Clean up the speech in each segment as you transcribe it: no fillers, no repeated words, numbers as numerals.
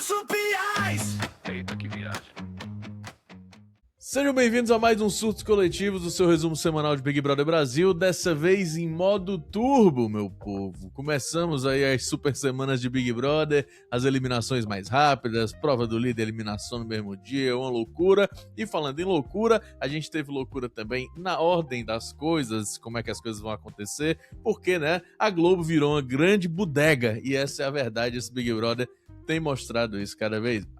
marsupiais. Eita, que viagem. Sejam bem-vindos a mais um Surtos Coletivos, o seu resumo semanal de Big Brother Brasil, dessa vez em modo turbo, meu povo. Começamos aí as super semanas de Big Brother, as eliminações mais rápidas, prova do líder, eliminação no mesmo dia, uma loucura. E falando em loucura, a gente teve loucura também na ordem das coisas, como é que as coisas vão acontecer, porque, né, a Globo virou uma grande bodega, e essa é a verdade, esse Big Brother tem mostrado isso cada vez mais.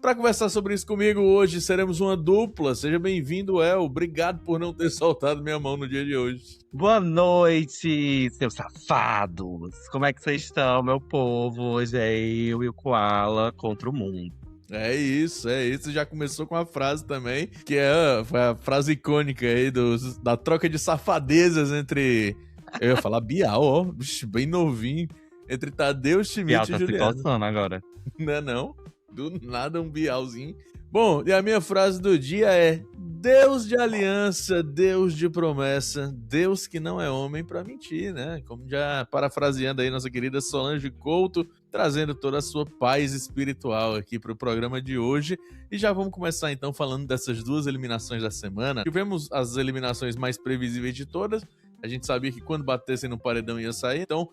Para conversar sobre isso comigo hoje, seremos uma dupla. Seja bem-vindo, El. Obrigado por não ter soltado minha mão no dia de hoje. Boa noite, seus safados! Como é que vocês estão, meu povo? Hoje é eu e o Koala contra o mundo. É isso. Já começou com a frase também, que foi a frase icônica aí da troca de safadezas entre... Eu ia falar Bial, ó, bem novinho. Entre Tadeu, Schmidt e Tá Juliano. se coçando agora. Não é não? Do nada um Bialzinho. Bom, e a minha frase do dia é: Deus de aliança, Deus de promessa, Deus que não é homem pra mentir, né? Como já parafraseando aí nossa querida Solange Couto, trazendo toda a sua paz espiritual aqui pro programa de hoje. E já vamos começar então falando dessas duas eliminações da semana. Tivemos as eliminações mais previsíveis de todas. A gente sabia que quando batessem no paredão ia sair. Então,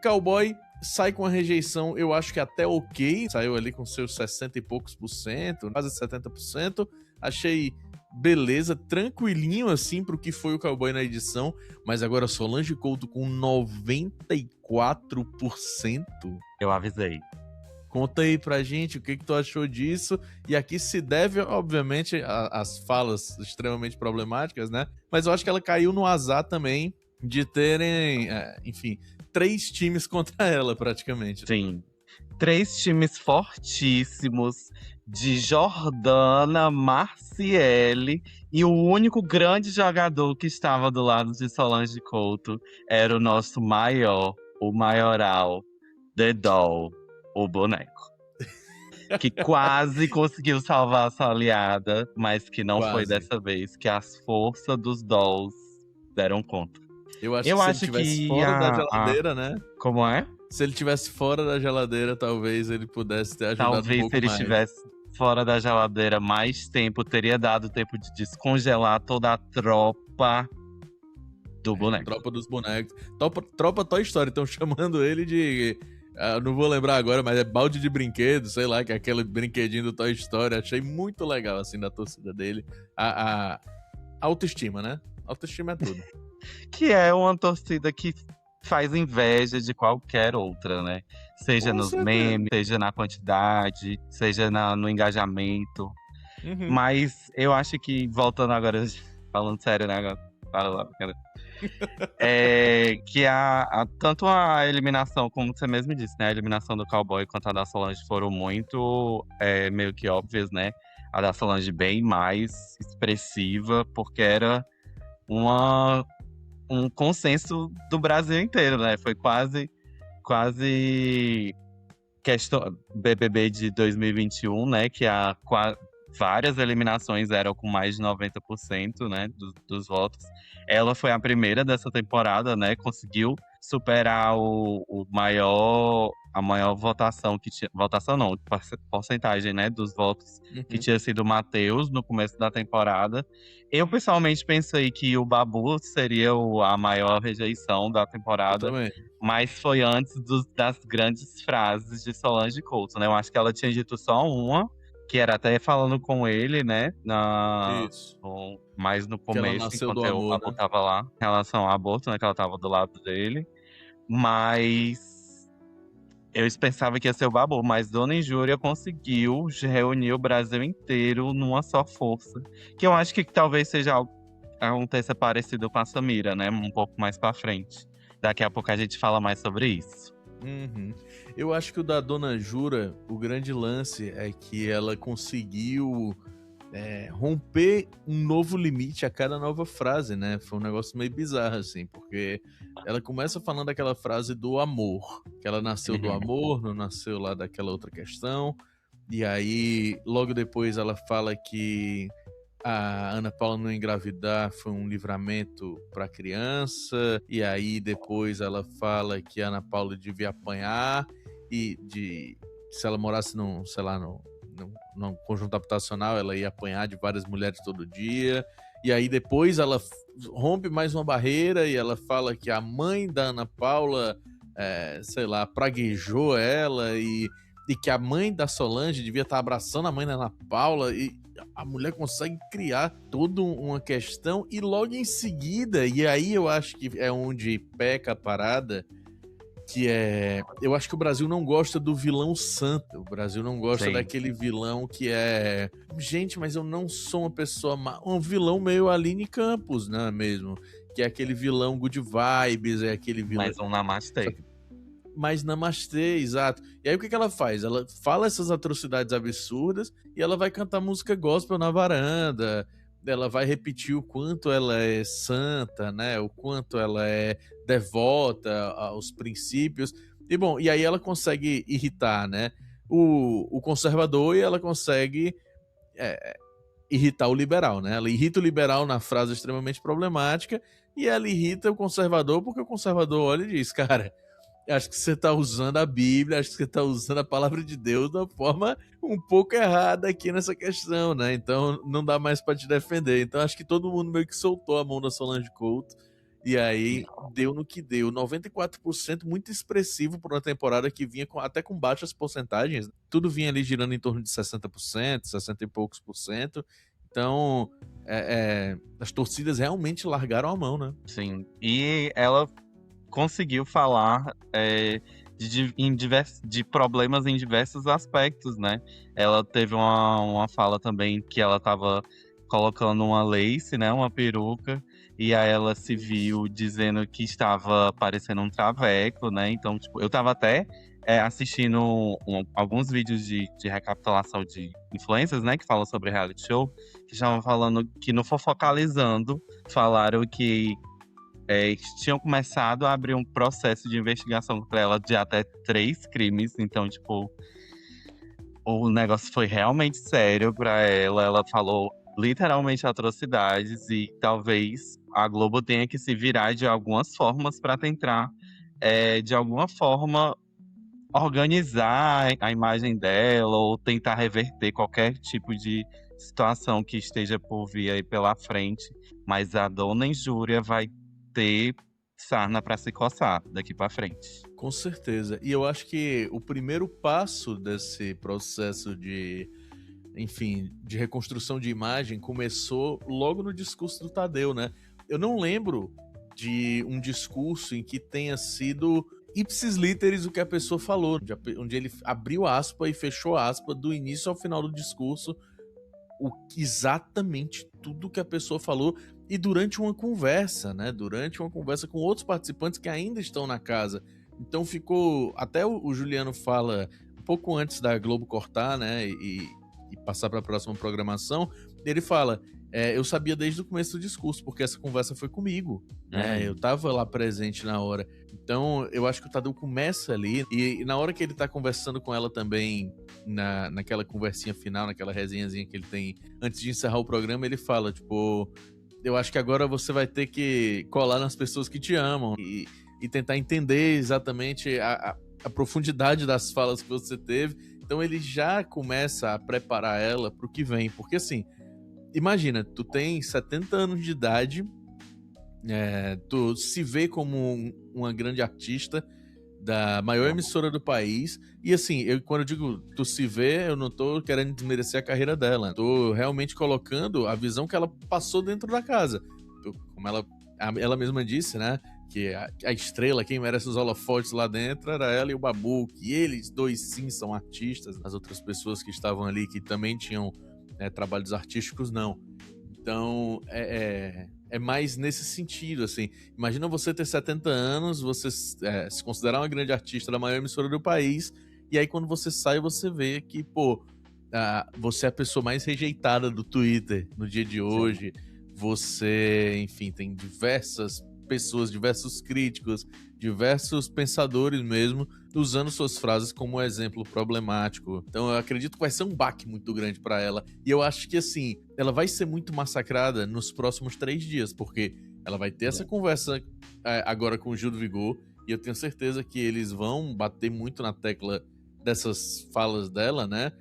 Cowboy sai com a rejeição, eu acho que até ok. Saiu ali com seus 60 e poucos %, quase 70%. Achei beleza, tranquilinho assim pro que foi o Cowboy na edição. Mas agora Solange Couto com 94%. Eu avisei. Conta aí pra gente o que tu achou disso. E aqui se deve, obviamente, às falas extremamente problemáticas, né? Mas eu acho que ela caiu no azar também de terem, enfim, 3 times contra ela, praticamente. Sim. 3 times fortíssimos de Jordana, Marciele, e o único grande jogador que estava do lado de Solange Couto era o nosso maior, o maioral, The Doll, o boneco. Que quase conseguiu salvar a sua aliada, mas que não foi dessa vez, que as forças dos Dolls deram conta. Eu acho que se ele estivesse fora da geladeira, né? Como é? Se ele estivesse fora da geladeira, talvez ele pudesse ter ajudado um pouco mais. Talvez se ele estivesse fora da geladeira mais tempo, teria dado tempo de descongelar toda a tropa do boneco. Tropa dos bonecos. Tropa Toy Story, estão chamando ele de... não vou lembrar agora, mas é balde de brinquedo, sei lá, que é aquele brinquedinho do Toy Story. Achei muito legal, assim, da torcida dele. A autoestima, né? Autoestima é tudo. Que é uma torcida que faz inveja de qualquer outra, né? Seja com nos certeza. Memes, seja na quantidade, seja no engajamento. Uhum. Mas eu acho que, voltando agora, falando sério, né? Agora, fala lá, cara. Que tanto a eliminação, como você mesmo disse, né? A eliminação do Cowboy quanto a da Solange foram muito meio que óbvias, né? A da Solange bem mais expressiva, porque era um consenso do Brasil inteiro, né? Foi quase questão BBB de 2021, né? Que várias eliminações eram com mais de 90%, né? Dos votos. Ela foi a primeira dessa temporada, né? Conseguiu superar a maior votação que tinha. Votação não, porcentagem, né? Dos votos que tinha sido o Matheus no começo da temporada. Eu pessoalmente pensei que o Babu seria a maior rejeição da temporada. Mas foi antes das grandes frases de Solange Couto, né? Eu acho que ela tinha dito só uma, que era até falando com ele, né? Mais no começo, enquanto o Babu tava lá, em relação ao aborto, né? Que ela tava do lado dele. Mas eu pensava que ia ser o Babu, mas Dona Injúria conseguiu reunir o Brasil inteiro numa só força. Que eu acho que talvez seja algo que aconteça parecido com a Samira, né? Um pouco mais pra frente. Daqui a pouco a gente fala mais sobre isso. Uhum. Eu acho que o da Dona Jura, o grande lance é que ela conseguiu romper um novo limite a cada nova frase, né? Foi um negócio meio bizarro, assim, porque ela começa falando aquela frase do amor, que ela nasceu do amor, não nasceu lá daquela outra questão, e aí logo depois ela fala que a Ana Paula não engravidar foi um livramento para a criança, e aí depois ela fala que a Ana Paula devia apanhar e se ela morasse num, sei lá, num conjunto habitacional, ela ia apanhar de várias mulheres todo dia. E aí depois ela rompe mais uma barreira e ela fala que a mãe da Ana Paula, sei lá, praguejou ela e que a mãe da Solange devia estar abraçando a mãe da Ana Paula, e a mulher consegue criar toda uma questão, e logo em seguida, e aí eu acho que é onde peca a parada, que eu acho que o Brasil não gosta do vilão santo, o Brasil não gosta Sim. daquele vilão que gente, mas eu não sou uma pessoa um vilão meio Aline Campos, né, mesmo, que é aquele vilão good vibes, é aquele vilão... Mais um namastê. Mas namastê, exato. E aí o que ela faz? Ela fala essas atrocidades absurdas e ela vai cantar música gospel na varanda, ela vai repetir o quanto ela é santa, né? O quanto ela é devota aos princípios. E bom, e aí ela consegue irritar, né? O conservador, e ela consegue irritar o liberal, né? Ela irrita o liberal na frase extremamente problemática e ela irrita o conservador porque o conservador olha e diz, cara, acho que você está usando a Bíblia, acho que você está usando a palavra de Deus de uma forma um pouco errada aqui nessa questão, né? Então não dá mais para te defender. Então acho que todo mundo meio que soltou a mão da Solange Couto e aí deu no que deu. 94%, muito expressivo por uma temporada que vinha até com baixas porcentagens. Tudo vinha ali girando em torno de 60%, 60 e poucos por cento. Então as torcidas realmente largaram a mão, né? Sim. E ela conseguiu falar de problemas em diversos aspectos, né? Ela teve uma fala também que ela estava colocando uma lace, né? Uma peruca. E aí ela se viu dizendo que estava parecendo um traveco, né? Então, tipo, eu tava até assistindo alguns vídeos de recapitulação de influencers, né? Que falam sobre reality show. Que estavam falando que no Fofocalizando falaram que tinham começado a abrir um processo de investigação contra ela de até 3 crimes. Então, tipo, o negócio foi realmente sério pra ela. Ela falou literalmente atrocidades e talvez a Globo tenha que se virar de algumas formas pra tentar, de alguma forma, organizar a imagem dela ou tentar reverter qualquer tipo de situação que esteja por vir aí pela frente. Mas a dona Injúria vai ter sarna pra se coçar daqui pra frente. Com certeza. E eu acho que o primeiro passo desse processo de, enfim, de reconstrução de imagem começou logo no discurso do Tadeu, né? Eu não lembro de um discurso em que tenha sido ipsis literis o que a pessoa falou, onde ele abriu aspa e fechou aspa do início ao final do discurso, exatamente tudo que a pessoa falou, e durante uma conversa, né? Durante uma conversa com outros participantes que ainda estão na casa. Então ficou. Até o Juliano fala um pouco antes da Globo cortar, né? E passar para a próxima programação. Ele fala: eu sabia desde o começo do discurso, porque essa conversa foi comigo, né? Eu tava lá presente na hora. Então, eu acho que o Tadeu começa ali, e na hora que ele tá conversando com ela também, naquela conversinha final, naquela resenhazinha que ele tem antes de encerrar o programa, ele fala, tipo, eu acho que agora você vai ter que colar nas pessoas que te amam e tentar entender exatamente a profundidade das falas que você teve. Então ele já começa a preparar ela pro que vem, porque assim, imagina, tu tem 70 anos de idade, tu se vê como uma grande artista da maior emissora do país, e assim, quando eu digo tu se vê, eu não tô querendo desmerecer a carreira dela, tô realmente colocando a visão que ela passou dentro da casa, como ela mesma disse, né, que a estrela, quem merece os holofotes lá dentro era ela e o Babu, que eles dois sim são artistas, as outras pessoas que estavam ali que também tinham trabalhos artísticos, não. Então, é mais nesse sentido, assim. Imagina você ter 70 anos, você se considerar uma grande artista da maior emissora do país, e aí quando você sai, você vê que, pô, você é a pessoa mais rejeitada do Twitter no dia de hoje. Você, enfim, tem diversas pessoas, diversos críticos, diversos pensadores mesmo, usando suas frases como exemplo problemático. Então eu acredito que vai ser um baque muito grande pra ela. E eu acho que, assim, ela vai ser muito massacrada nos próximos 3 dias, porque ela vai ter essa conversa agora com o Gil do Vigor, e eu tenho certeza que eles vão bater muito na tecla dessas falas dela, né?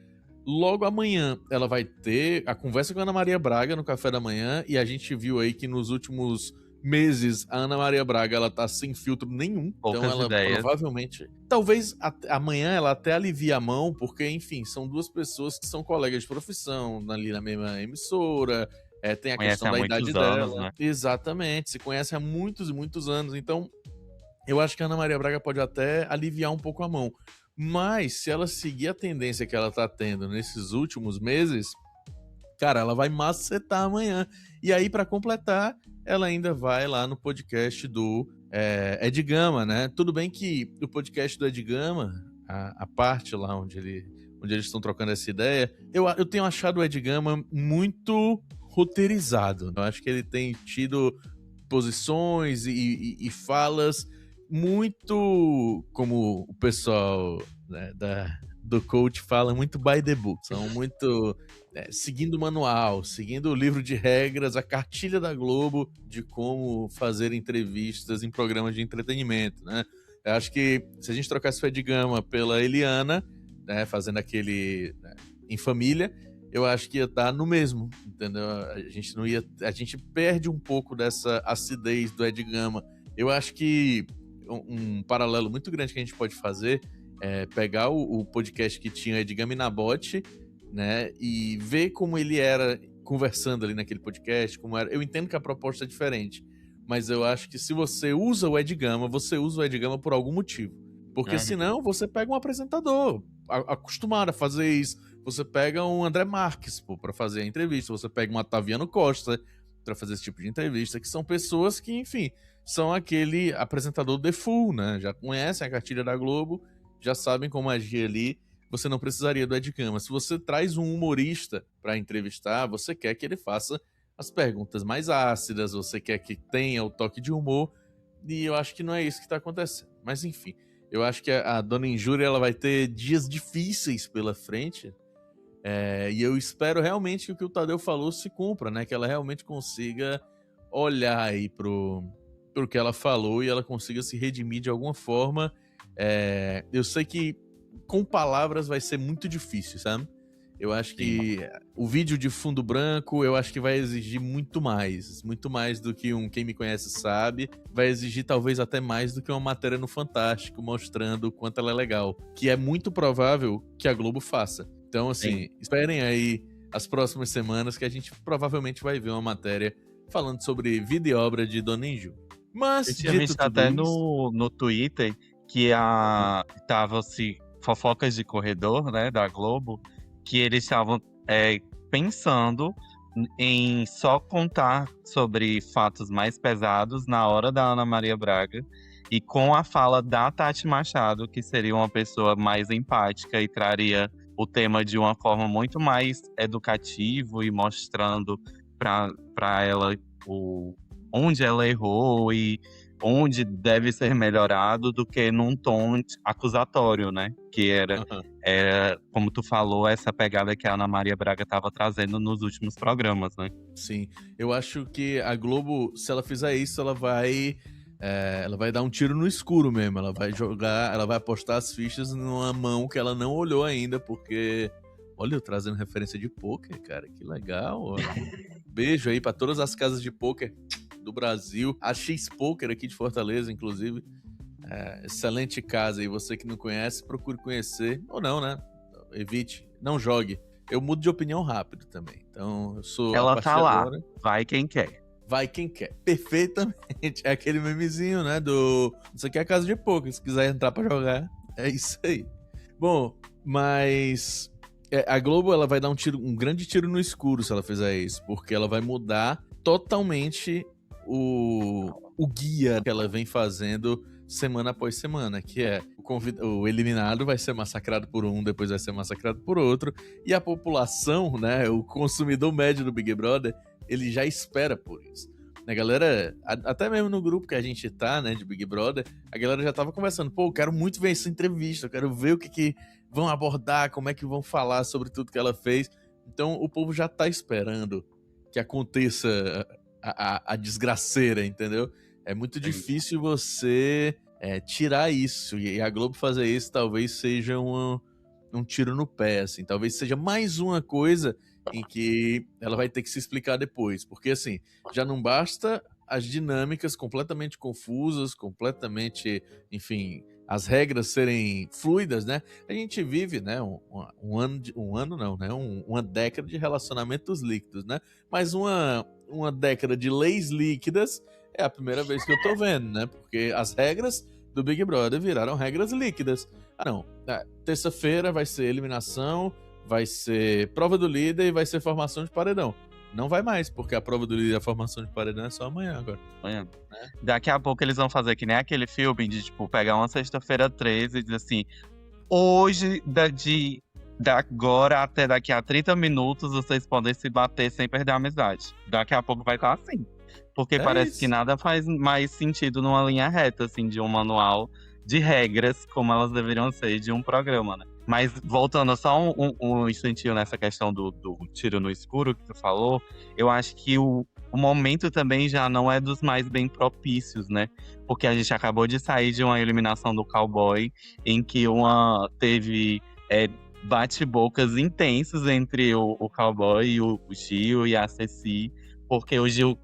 Logo amanhã ela vai ter a conversa com a Ana Maria Braga no café da manhã, e a gente viu aí que nos últimos meses a Ana Maria Braga ela tá sem filtro nenhum, então Poucas ela ideias. provavelmente, talvez amanhã ela até alivie a mão, porque enfim, são duas pessoas que são colegas de profissão, ali na mesma emissora, tem a Conhecem questão há da muitos idade anos, dela, né? exatamente, se conhecem há muitos e muitos anos, então eu acho que a Ana Maria Braga pode até aliviar um pouco a mão. Mas se ela seguir a tendência que ela tá tendo nesses últimos meses, cara, ela vai macetar amanhã. E aí, pra completar, ela ainda vai lá no podcast do Ed Gama, né? Tudo bem que o podcast do Ed Gama, a parte lá onde eles estão trocando essa ideia, eu tenho achado o Ed Gama muito roteirizado. Eu acho que ele tem tido posições e falas muito, como o pessoal, né, do coach fala, muito by the book. São muito seguindo o manual, seguindo o livro de regras, a cartilha da Globo de como fazer entrevistas em programas de entretenimento, né? Eu acho que se a gente trocasse o Ed Gama pela Eliana, né, fazendo aquele em família, eu acho que ia estar no mesmo, entendeu? A gente perde um pouco dessa acidez do Ed Gama. Eu acho que um paralelo muito grande que a gente pode fazer é pegar o podcast que tinha Ed Gama e Nabote, né, e ver como ele era conversando ali naquele podcast, como era. Eu entendo que a proposta é diferente, mas eu acho que se você usa o Ed Gama, você usa o Ed Gama por algum motivo. Porque Uhum. senão você pega um apresentador acostumado a fazer isso. Você pega um André Marques, pô, pra fazer a entrevista. Você pega um Otaviano Costa pra fazer esse tipo de entrevista, que são pessoas que, enfim, são aquele apresentador default, né? Já conhecem a cartilha da Globo, já sabem como agir ali. Você não precisaria do Ed Gama. Se você traz um humorista pra entrevistar, você quer que ele faça as perguntas mais ácidas, você quer que tenha o toque de humor, e eu acho que não é isso que tá acontecendo. Mas enfim, eu acho que a Dona Injúria ela vai ter dias difíceis pela frente, e eu espero realmente que o que o Tadeu falou se cumpra, né? Que ela realmente consiga olhar aí pro que ela falou e ela consiga se redimir de alguma forma. Eu sei que com palavras vai ser muito difícil, sabe? Eu acho Sim. que o vídeo de fundo branco, eu acho que vai exigir muito mais do que um Quem Me Conhece Sabe, vai exigir talvez até mais do que uma matéria no Fantástico mostrando o quanto ela é legal, que é muito provável que a Globo faça. Então, Sim. assim, esperem aí as próximas semanas que a gente provavelmente vai ver uma matéria falando sobre vida e obra de Dona Inju. Eu Mas, tinha dito visto tudo até isso... no Twitter que tava-se fofocas de corredor, né, da Globo, que eles estavam pensando em só contar sobre fatos mais pesados na hora da Ana Maria Braga e com a fala da Tati Machado, que seria uma pessoa mais empática e traria o tema de uma forma muito mais educativa e mostrando para ela onde ela errou e onde deve ser melhorado, do que num tom acusatório, né? Que Aham. como tu falou, essa pegada que a Ana Maria Braga estava trazendo nos últimos programas, né? Sim, eu acho que a Globo, se ela fizer isso, ela vai dar um tiro no escuro mesmo. Ela vai apostar as fichas numa mão que ela não olhou ainda, porque, olha, eu trazendo referência de pôquer, cara, que legal. Ó. Beijo aí pra todas as casas de pôquer do Brasil. A X Poker aqui de Fortaleza, inclusive. Excelente casa, e você que não conhece, procure conhecer, ou não, né? Evite, não jogue. Eu mudo de opinião rápido também. Então, eu sou, a Ela partir tá de lá, agora, vai quem quer. vai quem quer. Perfeitamente. É aquele memezinho, né? Isso aqui é a casa de poker. Se quiser entrar pra jogar, é isso aí. Bom, mas a Globo ela vai dar um grande tiro no escuro se ela fizer isso, porque ela vai mudar totalmente o guia que ela vem fazendo semana após semana, que é o eliminado vai ser massacrado por um, depois vai ser massacrado por outro, e a população, né, o consumidor médio do Big Brother, ele já espera por isso. A galera, até mesmo no grupo que a gente tá, né, de Big Brother, a galera já tava conversando, pô, eu quero muito ver essa entrevista, eu quero ver o que vão abordar, como é que vão falar sobre tudo que ela fez. Então o povo já tá esperando que aconteça a desgraceira, entendeu? É muito Sim. difícil você tirar isso, e a Globo fazer isso talvez seja um tiro no pé, assim. Talvez seja mais uma coisa em que ela vai ter que se explicar depois. Porque, assim, já não basta as dinâmicas completamente confusas, completamente, enfim, as regras serem fluidas, né? A gente vive, né, uma década de relacionamentos líquidos, né? Mas uma década de leis líquidas é a primeira vez que eu tô vendo, né? Porque as regras do Big Brother viraram regras líquidas. Ah, não. Terça-feira vai ser eliminação, vai ser prova do líder e vai ser formação de paredão. Não vai mais, porque a prova do líder e a formação de paredão é só amanhã agora. Amanhã. Daqui a pouco eles vão fazer que nem aquele filme de, tipo, pegar uma sexta-feira 13 e dizer assim: hoje, da agora até daqui a 30 minutos, vocês podem se bater sem perder a amizade. Daqui a pouco vai estar assim. Porque parece que nada faz mais sentido numa linha reta, assim, de um manual de regras, como elas deveriam ser de um programa, né? Mas voltando só um instantinho nessa questão do tiro no escuro que tu falou, eu acho que o momento também já não é dos mais bem propícios, né? Porque a gente acabou de sair de uma eliminação do Cowboy, em que teve bate-bocas intensos entre o Cowboy e o Gil e a Ceci, porque o Gil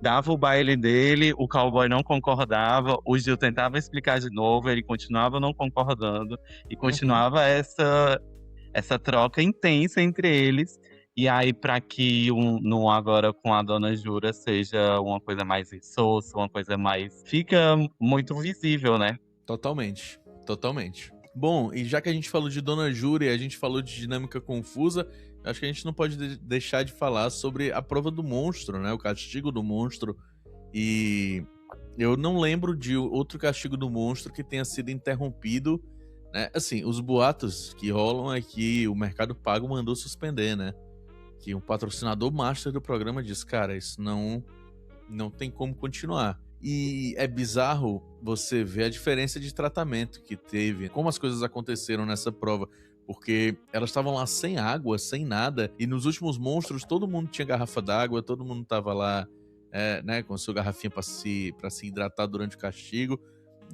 dava o baile dele, o Cowboy não concordava, o Gil tentava explicar de novo, ele continuava não concordando, e continuava essa troca intensa entre eles. E aí, para que no agora com a Dona Jura seja uma coisa mais insossa, uma coisa mais. Fica muito visível, né? Totalmente, totalmente. Bom, e já que a gente falou de Dona Jura e a gente falou de dinâmica confusa, acho que a gente não pode deixar de falar sobre a prova do monstro, né? O castigo do monstro. E eu não lembro de outro castigo do monstro que tenha sido interrompido, né? Assim, os boatos que rolam é que o Mercado Pago mandou suspender, né? Que um patrocinador master do programa diz, cara, isso não tem como continuar. E é bizarro você ver a diferença de tratamento que teve, como as coisas aconteceram nessa prova, porque elas estavam lá sem água, sem nada, e nos últimos monstros todo mundo tinha garrafa d'água, todo mundo tava lá, né, com a sua garrafinha para se hidratar durante o castigo.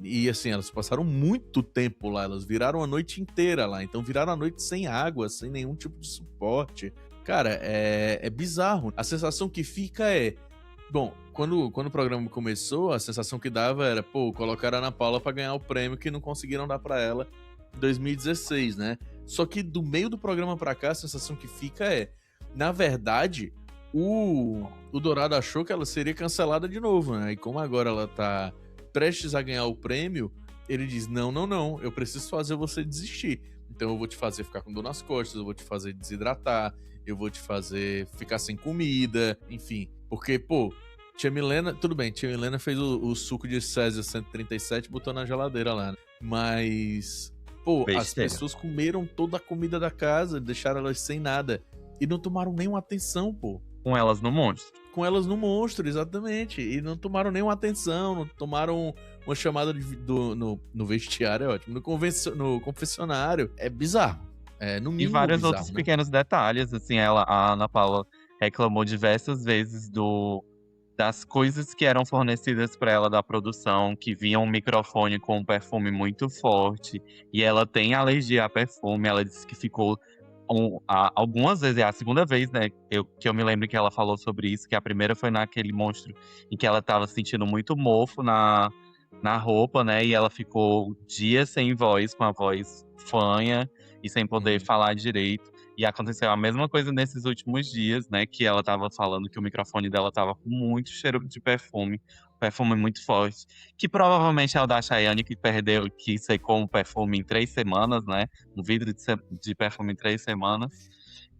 E assim, elas passaram muito tempo lá, elas viraram a noite inteira lá, então viraram a noite sem água, sem nenhum tipo de suporte. Cara, é bizarro. A sensação que fica bom, quando o programa começou, a sensação que dava era, pô, colocaram a Ana Paula pra ganhar o prêmio que não conseguiram dar pra ela em 2016, né? Só que do meio do programa pra cá, a sensação que fica na verdade, o Dourado achou que ela seria cancelada de novo, né? E como agora ela tá prestes a ganhar o prêmio, ele diz, não, eu preciso fazer você desistir. Então eu vou te fazer ficar com dor nas costas, eu vou te fazer desidratar, eu vou te fazer ficar sem comida, enfim. Porque, pô, tia Milena, tudo bem, tia Milena fez o suco de César 137 e botou na geladeira lá, né? Mas, pô, as pessoas comeram toda a comida da casa, deixaram elas sem nada e não tomaram nenhuma atenção, pô. Com elas no monstro. Com elas no monstro, exatamente. E não tomaram nenhuma atenção, não tomaram uma chamada no vestiário, é ótimo. No confessionário, é bizarro. No mínimo, e vários bizarro, outros né? pequenos detalhes, assim, a Ana Paula reclamou diversas vezes das coisas que eram fornecidas para ela da produção, que vinha um microfone com um perfume muito forte, e ela tem alergia a perfume, ela disse que ficou algumas vezes, é a segunda vez, né, que eu me lembro que ela falou sobre isso, que a primeira foi naquele monstro em que ela tava sentindo muito mofo na roupa, né, e ela ficou dias sem voz, com a voz fanha e sem poder falar direito. E aconteceu a mesma coisa nesses últimos dias, né, que ela tava falando que o microfone dela tava com muito cheiro de perfume muito forte, que provavelmente é o da Chayane que secou um perfume em 3 semanas, né, um vidro de perfume em 3 semanas.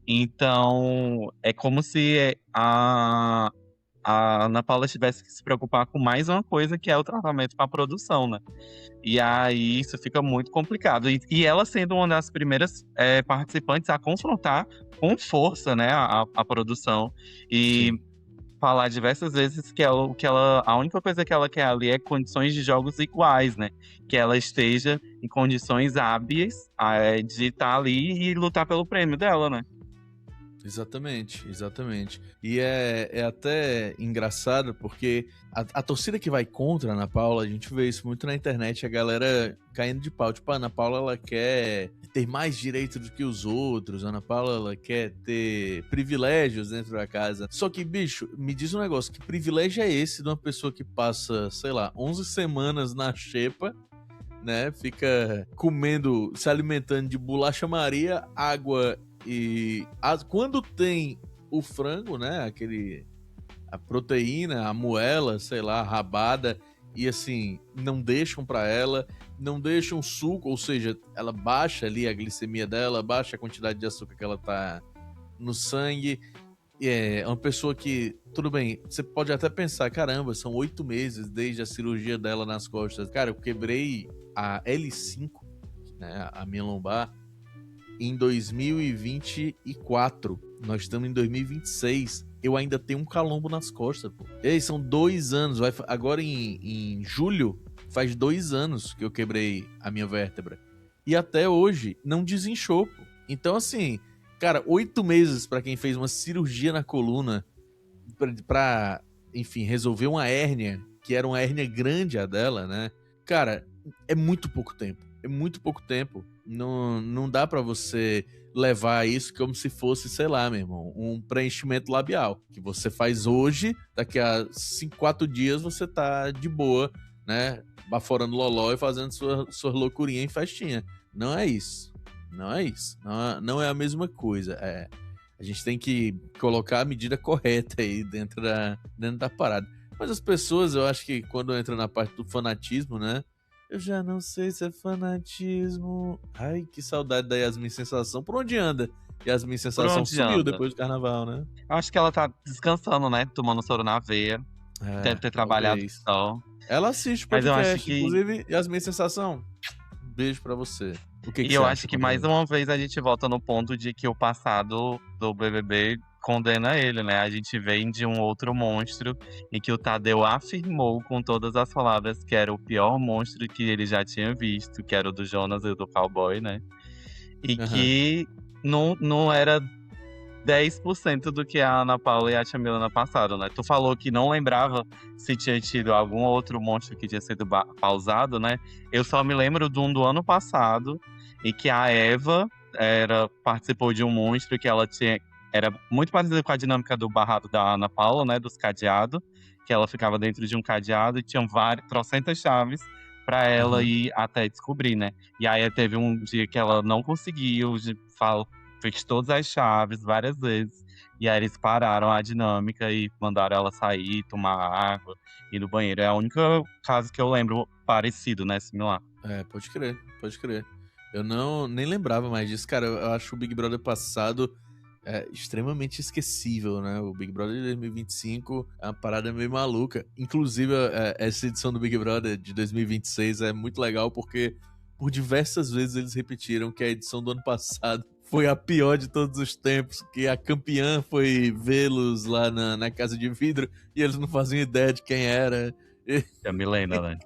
Então, é como se a Ana Paula tivesse que se preocupar com mais uma coisa, que é o tratamento com a produção, né? E aí isso fica muito complicado. E ela sendo uma das primeiras participantes a confrontar com força, né, a produção. E Sim. falar diversas vezes que a única coisa que ela quer ali é condições de jogos iguais, né? Que ela esteja em condições hábeis de estar ali e lutar pelo prêmio dela, né? Exatamente, exatamente. E é até engraçado porque a torcida que vai contra a Ana Paula, a gente vê isso muito na internet, a galera caindo de pau. Tipo, a Ana Paula, ela quer ter mais direito do que os outros, a Ana Paula, ela quer ter privilégios dentro da casa. Só que, bicho, me diz um negócio, que privilégio é esse de uma pessoa que passa, sei lá, 11 semanas na xepa, né? Fica comendo, se alimentando de bolacha Maria, água e quando tem o frango, né? A proteína, a moela, sei lá, a rabada, e assim, não deixam pra ela, não deixam suco, ou seja, ela baixa ali a glicemia dela, baixa a quantidade de açúcar que ela tá no sangue. É uma pessoa que, tudo bem, você pode até pensar, caramba, são 8 meses desde a cirurgia dela nas costas. Cara, eu quebrei a L5, né, a minha lombar, em 2024. Nós estamos em 2026. Eu ainda tenho um calombo nas costas, pô. E aí, são 2 anos. Agora em julho, faz 2 anos que eu quebrei a minha vértebra. E até hoje, não desinchou, pô. Então, assim, cara, 8 meses pra quem fez uma cirurgia na coluna pra, enfim, resolver uma hérnia, que era uma hérnia grande a dela, né? Cara, é muito pouco tempo. É muito pouco tempo. Não dá pra você levar isso como se fosse, sei lá, meu irmão, um preenchimento labial. Que você faz hoje, daqui a 4 dias você tá de boa, né? Baforando loló e fazendo sua loucurinha em festinha. Não é isso. Não é isso. Não é a mesma coisa. A gente tem que colocar a medida correta aí dentro da parada. Mas as pessoas, eu acho que quando entra na parte do fanatismo, né? Eu já não sei se é fanatismo. Ai, que saudade da Yasmin Sensação. Por onde anda? Yasmin Por Sensação onde sumiu anda? depois do carnaval, né? Acho que ela tá descansando, né? Tomando soro na veia. Deve ter trabalhado Talvez. só. Ela assiste Mas eu acho podcast. que. Inclusive, Yasmin Sensação, um beijo pra você. O que E você eu acha? acho que Conta pra mais mim. uma vez a gente volta no ponto de que o passado do BBB condena ele, né? A gente vem de um outro monstro e que o Tadeu afirmou com todas as palavras que era o pior monstro que ele já tinha visto, que era o do Jonas e do Cowboy, né? E Aham. que não era 10% do que a Ana Paula e a Tchamila passaram, né? Tu falou que não lembrava se tinha tido algum outro monstro que tinha sido pausado, né? Eu só me lembro de um do ano passado, e que a Eva participou de um monstro que ela tinha. Era muito parecido com a dinâmica do barrado da Ana Paula, né? Dos cadeados, que ela ficava dentro de um cadeado e tinham trocentas chaves pra ela Aham. ir até descobrir, né? E aí teve um dia que ela não conseguiu, fez todas as chaves várias vezes. E aí eles pararam a dinâmica e mandaram ela sair, tomar água, ir no banheiro. É a única caso que eu lembro parecido, né? Similar. Pode crer, pode crer. Eu nem lembrava mais disso. Cara, eu acho o Big Brother passado extremamente esquecível, né? O Big Brother de 2025 é uma parada meio maluca. Inclusive, essa edição do Big Brother de 2026 é muito legal porque por diversas vezes eles repetiram que a edição do ano passado foi a pior de todos os tempos, que a campeã foi vê-los lá na Casa de Vidro e eles não faziam ideia de quem era. É a Milena, né?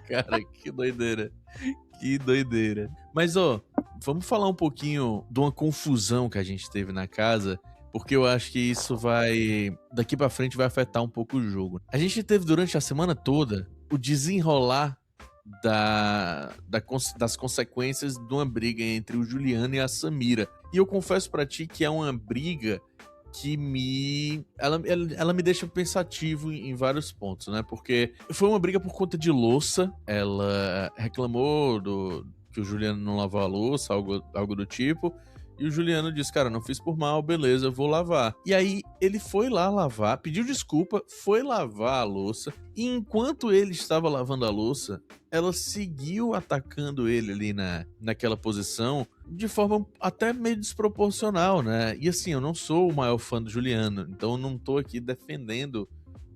Cara, que doideira. Que doideira. Mas, ó, vamos falar um pouquinho de uma confusão que a gente teve na casa, porque eu acho que isso daqui pra frente vai afetar um pouco o jogo. A gente teve durante a semana toda o desenrolar das consequências de uma briga entre o Juliano e a Samira. E eu confesso pra ti que é uma briga que ela me deixa pensativo em vários pontos, né? Porque foi uma briga por conta de louça. Ela reclamou que o Juliano não lavou a louça, algo do tipo. E o Juliano disse, cara, não fiz por mal, beleza, eu vou lavar. E aí ele foi lá lavar, pediu desculpa, foi lavar a louça. E enquanto ele estava lavando a louça, ela seguiu atacando ele ali naquela posição de forma até meio desproporcional, né? E assim, eu não sou o maior fã do Juliano, então eu não tô aqui defendendo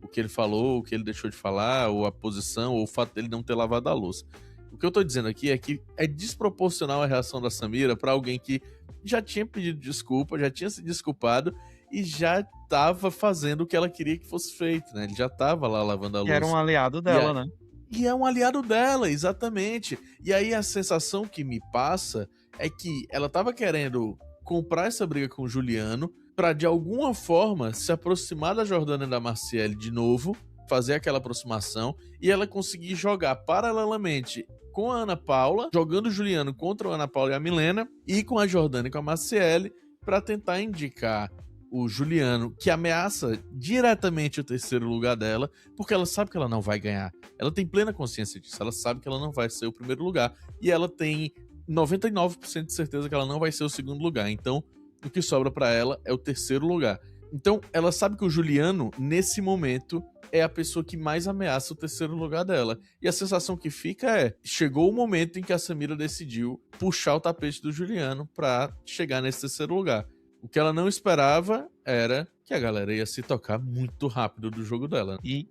o que ele falou, o que ele deixou de falar, ou a posição, ou o fato dele não ter lavado a louça. O que eu tô dizendo aqui é que é desproporcional a reação da Samira pra alguém que já tinha pedido desculpa, já tinha se desculpado e já tava fazendo o que ela queria que fosse feito, né? Ele já tava lá lavando a Que era um louça. aliado dela, né? E é um aliado dela, exatamente. E aí a sensação que me passa é que ela tava querendo comprar essa briga com o Juliano pra, de alguma forma, se aproximar da Jordana e da Marciele de novo, fazer aquela aproximação, e ela conseguir jogar paralelamente com a Ana Paula, jogando o Juliano contra a Ana Paula e a Milena, e com a Jordana e com a Marciele, pra tentar indicar o Juliano, que ameaça diretamente o terceiro lugar dela, porque ela sabe que ela não vai ganhar. Ela tem plena consciência disso, ela sabe que ela não vai ser o primeiro lugar, e ela tem 99% de certeza que ela não vai ser o segundo lugar. Então, o que sobra pra ela é o terceiro lugar. Então, ela sabe que o Juliano, nesse momento, é a pessoa que mais ameaça o terceiro lugar dela. E a sensação que fica é, chegou o momento em que a Samira decidiu puxar o tapete do Juliano pra chegar nesse terceiro lugar. O que ela não esperava era que a galera ia se tocar muito rápido do jogo dela. E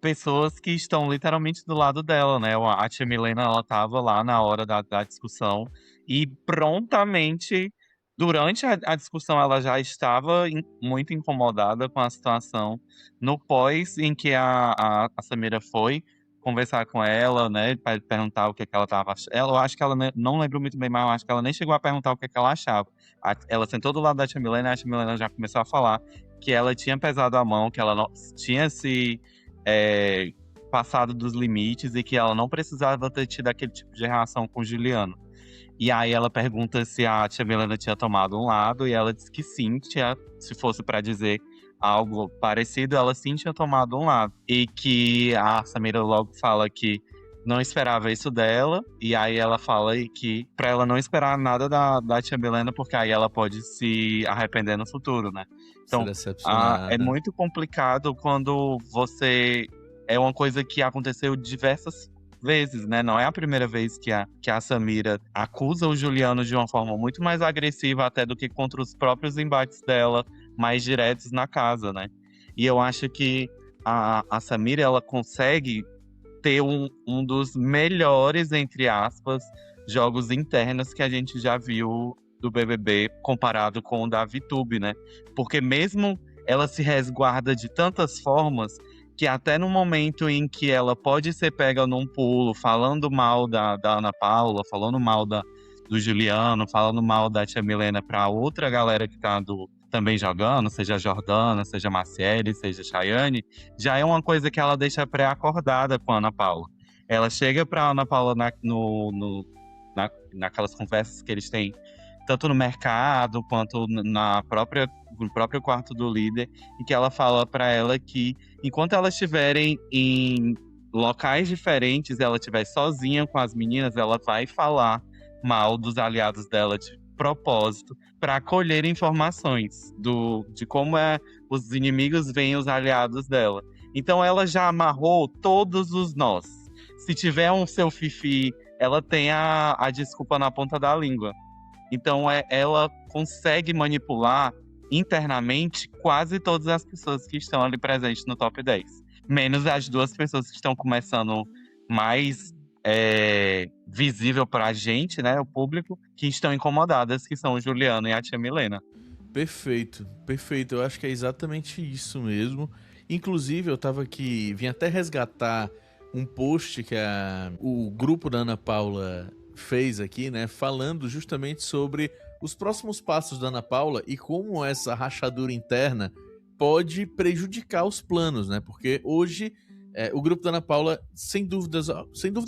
pessoas que estão literalmente do lado dela, né? A tia Milena, ela tava lá na hora da discussão e prontamente, durante a discussão, ela já estava muito incomodada com a situação. No pós, em que a Samira foi conversar com ela, né? Para perguntar o que ela tava achando. Eu acho que ela não lembro muito bem, mas eu acho que ela nem chegou a perguntar o que ela achava. Ela sentou do lado da tia Milena e a tia Milena já começou a falar que ela tinha pesado a mão, que ela não, tinha se passado dos limites e que ela não precisava ter tido aquele tipo de reação com o Juliano. E aí ela pergunta se a tia Milena tinha tomado um lado e ela disse que sim, se fosse para dizer algo parecido, ela sim tinha tomado um lado. E que a Samira logo fala que não esperava isso dela, e aí ela fala que pra ela não esperar nada da tia Milena, porque aí ela pode se arrepender no futuro, né? Então, é muito complicado quando você... É uma coisa que aconteceu diversas vezes, né? Não é a primeira vez que a Samira acusa o Juliano de uma forma muito mais agressiva até do que contra os próprios embates dela, mais diretos na casa, né? E eu acho que a Samira, ela consegue ter um dos melhores, entre aspas, jogos internos que a gente já viu do BBB comparado com o da VTube, né? Porque mesmo ela se resguarda de tantas formas que até no momento em que ela pode ser pega num pulo, falando mal da Ana Paula, falando mal do Juliano, falando mal da tia Milena pra outra galera que tá também jogando, seja a Jordana, seja a Marciele, seja a Chayane, já é uma coisa que ela deixa pré-acordada com a Ana Paula. Ela chega pra Ana Paula naquelas conversas que eles têm, tanto no mercado quanto no próprio quarto do líder, em que ela fala pra ela que enquanto elas estiverem em locais diferentes, ela estiver sozinha com as meninas, ela vai falar mal dos aliados dela de propósito para colher informações de como os inimigos veem os aliados dela. Então ela já amarrou todos os nós. Se tiver um seu fifi, ela tem a desculpa na ponta da língua. Então ela consegue manipular internamente quase todas as pessoas que estão ali presentes no top 10. Menos as duas pessoas que estão começando mais visível pra gente, né, o público, que estão incomodadas, que são o Juliano e a tia Milena. Perfeito, perfeito. Eu acho que é exatamente isso mesmo. Inclusive, eu tava aqui, vim até resgatar um post que o grupo da Ana Paula fez aqui, né, falando justamente sobre os próximos passos da Ana Paula e como essa rachadura interna pode prejudicar os planos, né? Porque hoje o grupo da Ana Paula, sem dúvida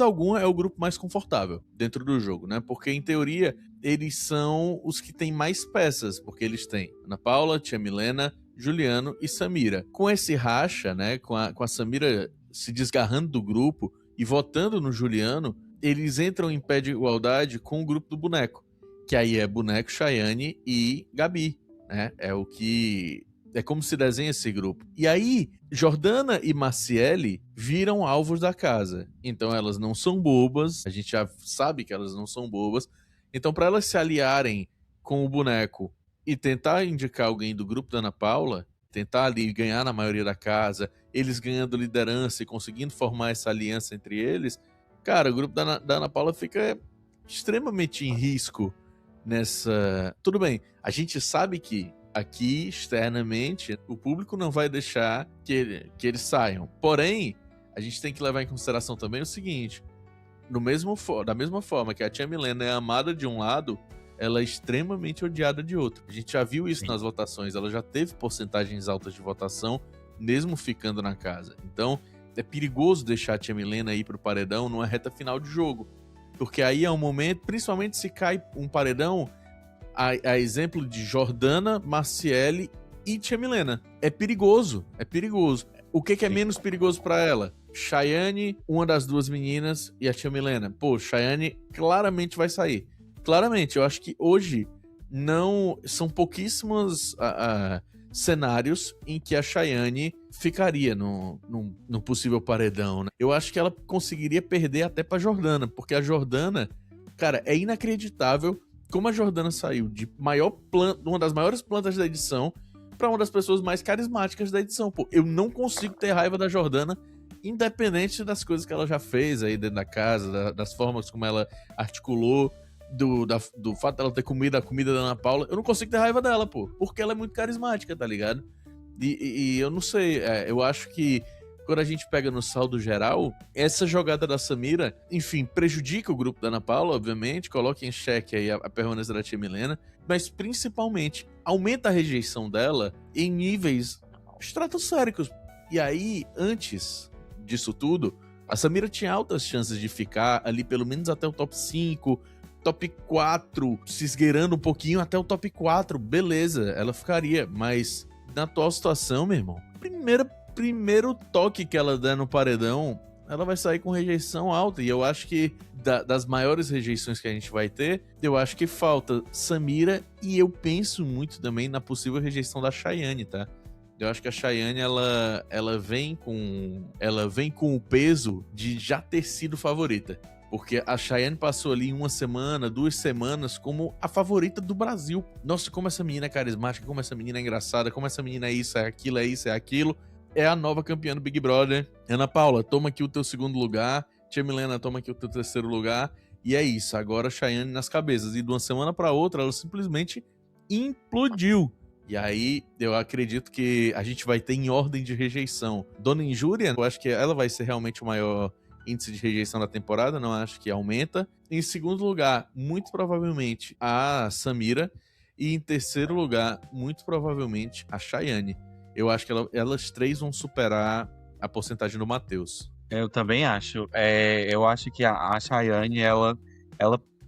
alguma, é o grupo mais confortável dentro do jogo, né? Porque, em teoria, eles são os que têm mais peças, porque eles têm Ana Paula, tia Milena, Juliano e Samira. Com esse racha, né? Com a Samira se desgarrando do grupo e votando no Juliano, eles entram em pé de igualdade com o grupo do boneco, que aí é Boneco, Chayane e Gabi, né? É como se desenha esse grupo. E aí, Jordana e Marciele viram alvos da casa. Então elas não são bobas, a gente já sabe que elas não são bobas. Então, para elas se aliarem com o boneco e tentar indicar alguém do grupo da Ana Paula, tentar ali ganhar na maioria da casa, eles ganhando liderança e conseguindo formar essa aliança entre eles, cara, o grupo da Ana Paula fica extremamente em risco nessa... Tudo bem, a gente sabe que aqui, externamente, o público não vai deixar que eles saiam. Porém, a gente tem que levar em consideração também o seguinte: da mesma forma que a tia Milena é amada de um lado, ela é extremamente odiada de outro. A gente já viu isso Sim. nas votações, ela já teve porcentagens altas de votação, mesmo ficando na casa. Então, é perigoso deixar a tia Milena ir pro paredão numa reta final de jogo. Porque aí é um momento, principalmente se cai um paredão, a exemplo de Jordana, Marciele e tia Milena. É perigoso, é perigoso. O que é menos perigoso pra ela? Chayane, uma das duas meninas e a tia Milena. Pô, Chayane claramente vai sair. Claramente, eu acho que hoje não são pouquíssimos cenários em que a Chayane ficaria no possível paredão, né? Eu acho que ela conseguiria perder até pra Jordana, porque a Jordana, cara, é inacreditável como a Jordana saiu de uma das maiores plantas da edição pra uma das pessoas mais carismáticas da edição. Pô, eu não consigo ter raiva da Jordana, independente das coisas que ela já fez aí dentro da casa, das formas como ela articulou, do fato dela ter comido a comida da Ana Paula. Eu não consigo ter raiva dela, pô, porque ela é muito carismática, tá ligado? E eu não sei, eu acho que quando a gente pega no saldo geral, essa jogada da Samira, enfim, prejudica o grupo da Ana Paula, obviamente, coloca em xeque aí a permanência da tia Milena, mas principalmente aumenta a rejeição dela em níveis estratosféricos. E aí, antes disso tudo, a Samira tinha altas chances de ficar ali pelo menos até o top 5, top 4, se esgueirando um pouquinho até o top 4, beleza, ela ficaria, mas na atual situação, meu irmão, primeiro toque que ela der no paredão, ela vai sair com rejeição alta. E eu acho que das maiores rejeições que a gente vai ter, eu acho que falta Samira, e eu penso muito também na possível rejeição da Chayane, tá? Eu acho que a Chayane, ela vem com o peso de já ter sido favorita. Porque a Chayane passou ali 1 semana, 2 semanas como a favorita do Brasil. Nossa, como essa menina é carismática, como essa menina é engraçada, como essa menina é isso, é aquilo, é isso, é aquilo. É a nova campeã do Big Brother. Ana Paula, toma aqui o teu 2º lugar. Tia Milena, toma aqui o teu 3º lugar. E é isso, agora a Chayane nas cabeças. E de uma semana pra outra, ela simplesmente implodiu. E aí, eu acredito que a gente vai ter em ordem de rejeição Dona Injúria, eu acho que ela vai ser realmente o maior índice de rejeição da temporada, não acho que aumenta. Em 2º lugar, muito provavelmente a Samira. E em 3º lugar, muito provavelmente a Chayane. Eu acho que elas 3 vão superar a porcentagem do Matheus. Eu também acho. Eu acho que a Chayane, ela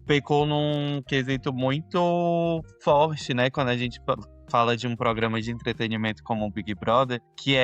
pecou num quesito muito forte, né? Quando a gente fala de um programa de entretenimento como o Big Brother, que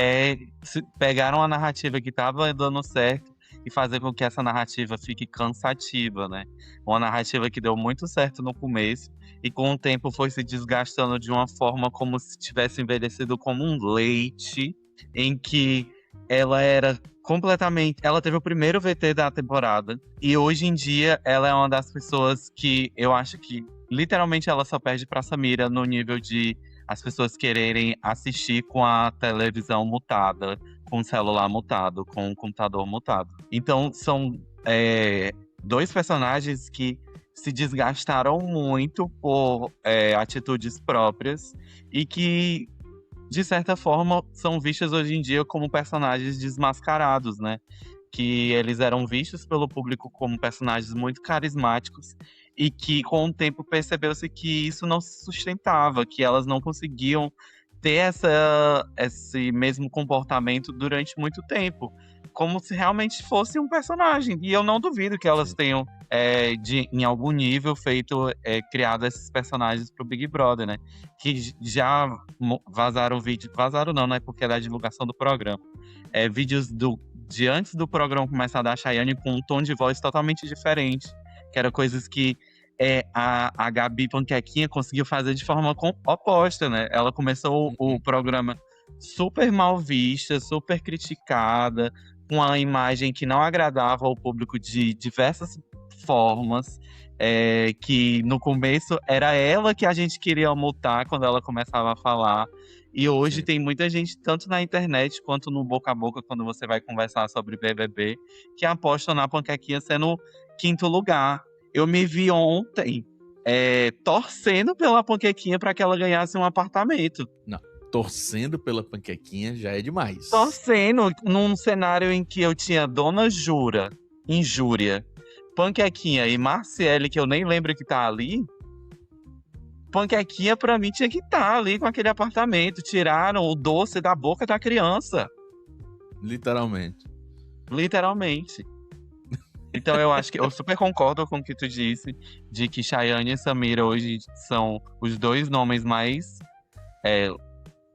pegaram a narrativa que tava dando certo e fazer com que essa narrativa fique cansativa, né? Uma narrativa que deu muito certo no começo e com o tempo foi se desgastando de uma forma como se tivesse envelhecido como um leite, em que ela era completamente... Ela teve o primeiro VT da temporada e hoje em dia ela é uma das pessoas que eu acho que literalmente ela só perde pra Samira no nível de as pessoas quererem assistir com a televisão mutada, com o celular mutado, com o computador mutado. Então são 2 personagens que se desgastaram muito por atitudes próprias e que, de certa forma, são vistas hoje em dia como personagens desmascarados, né? Que eles eram vistos pelo público como personagens muito carismáticos e que, com o tempo, percebeu-se que isso não se sustentava, que elas não conseguiam ter esse mesmo comportamento durante muito tempo, como se realmente fosse um personagem. E eu não duvido que elas tenham, em algum nível, criado esses personagens pro Big Brother, né? Que já vazaram vídeos, vazaram não, né? Porque é da divulgação do programa. Vídeos de antes do programa começar da Chayane com um tom de voz totalmente diferente, que era coisas que a Gabi Panquequinha conseguiu fazer de forma oposta, né? Ela começou o programa super mal vista, super criticada, com a imagem que não agradava ao público de diversas formas, que no começo era ela que a gente queria multar quando ela começava a falar. E hoje tem muita gente, tanto na internet quanto no boca a boca, quando você vai conversar sobre BBB, que apostam na Panquequinha sendo 5º lugar. Eu me vi ontem torcendo pela Panquequinha para que ela ganhasse um apartamento. Não, torcendo pela Panquequinha já é demais. Torcendo num cenário em que eu tinha Dona Injúria, Panquequinha e Marciele, que eu nem lembro que tá ali. Panquequinha, pra mim, tinha que estar ali com aquele apartamento. Tiraram o doce da boca da criança. Literalmente. Literalmente. Então eu acho que eu super concordo com o que tu disse, de que Chayane e Samira hoje são os dois nomes mais. é,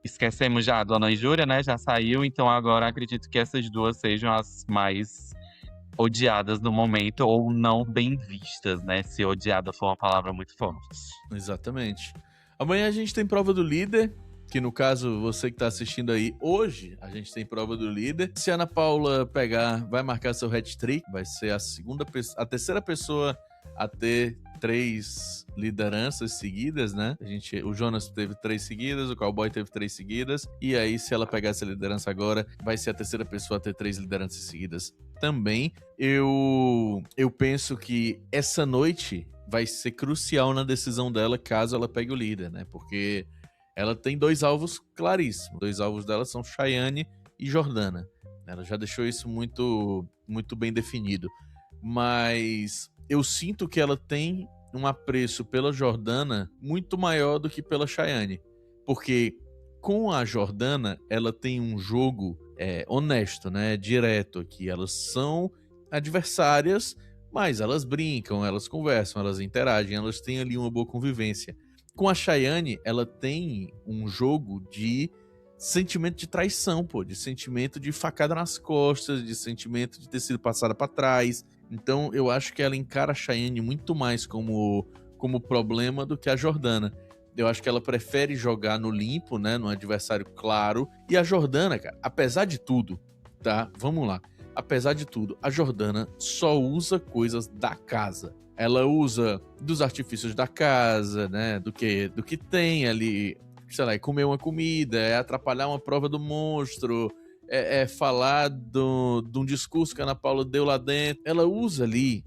Esquecemos já a Dona Júlia, né? Já saiu, então agora acredito que essas duas sejam as mais odiadas no momento, ou não bem vistas, né? Se odiada for uma palavra muito forte. Exatamente. Amanhã a gente tem prova do líder, que no caso, você que tá assistindo aí, hoje a gente tem prova do líder. Se a Ana Paula pegar, vai marcar seu hat-trick, vai ser a terceira pessoa a ter 3 lideranças seguidas, né? O Jonas teve 3 seguidas, o Cowboy teve 3 seguidas, e aí se ela pegar essa liderança agora, vai ser a terceira pessoa a ter 3 lideranças seguidas também. Eu penso que essa noite vai ser crucial na decisão dela, caso ela pegue o líder, né? Porque ela tem 2 alvos claríssimos. 2 alvos dela são Chayane e Jordana. Ela já deixou isso muito, muito bem definido. Mas eu sinto que ela tem um apreço pela Jordana muito maior do que pela Chayane. Porque com a Jordana, ela tem um jogo honesto, né? Direto aqui. Elas são adversárias, mas elas brincam, elas conversam, elas interagem, elas têm ali uma boa convivência. Com a Chayane, ela tem um jogo de sentimento de traição, pô, de sentimento de facada nas costas, de sentimento de ter sido passada pra trás. Então, eu acho que ela encara a Chayane muito mais como problema do que a Jordana. Eu acho que ela prefere jogar no limpo, né, no adversário claro. E a Jordana, cara, apesar de tudo, tá? Vamos lá. Apesar de tudo, a Jordana só usa coisas da casa. Ela usa dos artifícios da casa, né? Do que tem ali, sei lá, é comer uma comida, é atrapalhar uma prova do monstro, é falar de um discurso que a Ana Paula deu lá dentro. Ela usa ali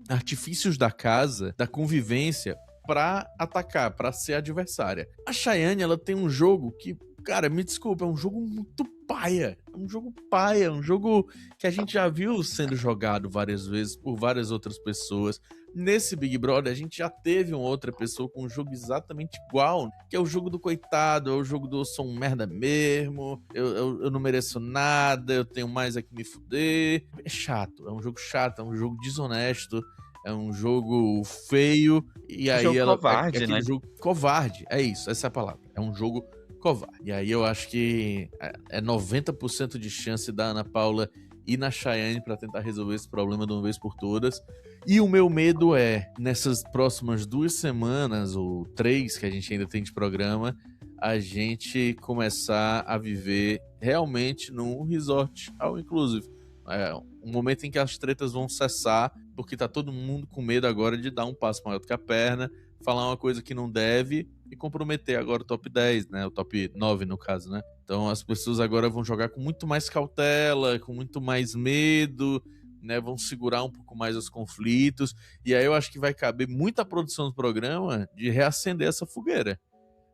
artifícios da casa, da convivência, pra atacar, pra ser adversária. A Chayane, ela tem um jogo que, cara, me desculpa, é um jogo muito paia. É um jogo paia, é um jogo que a gente já viu sendo jogado várias vezes por várias outras pessoas. Nesse Big Brother, a gente já teve uma outra pessoa com um jogo exatamente igual, que é o jogo do coitado, é o jogo do eu sou um merda mesmo, eu não mereço nada, eu tenho mais é que me fuder. É chato, é um jogo chato, é um jogo desonesto, é um jogo feio, e Um aí jogo ela. covarde, Aquele né? jogo covarde, é isso, essa é a palavra. É um jogo covarde. E aí eu acho que é 90% de chance da Ana Paula ir na Chayane pra tentar resolver esse problema de uma vez por todas. E o meu medo é, nessas próximas 2 semanas, ou 3 que a gente ainda tem de programa, a gente começar a viver realmente num resort all inclusive. Um momento em que as tretas vão cessar, porque tá todo mundo com medo agora de dar um passo maior do que a perna, falar uma coisa que não deve e comprometer agora o top 10, né? O top 9, no caso, né? Então as pessoas agora vão jogar com muito mais cautela, com muito mais medo, né? Vão segurar um pouco mais os conflitos. E aí eu acho que vai caber muita produção do programa de reacender essa fogueira,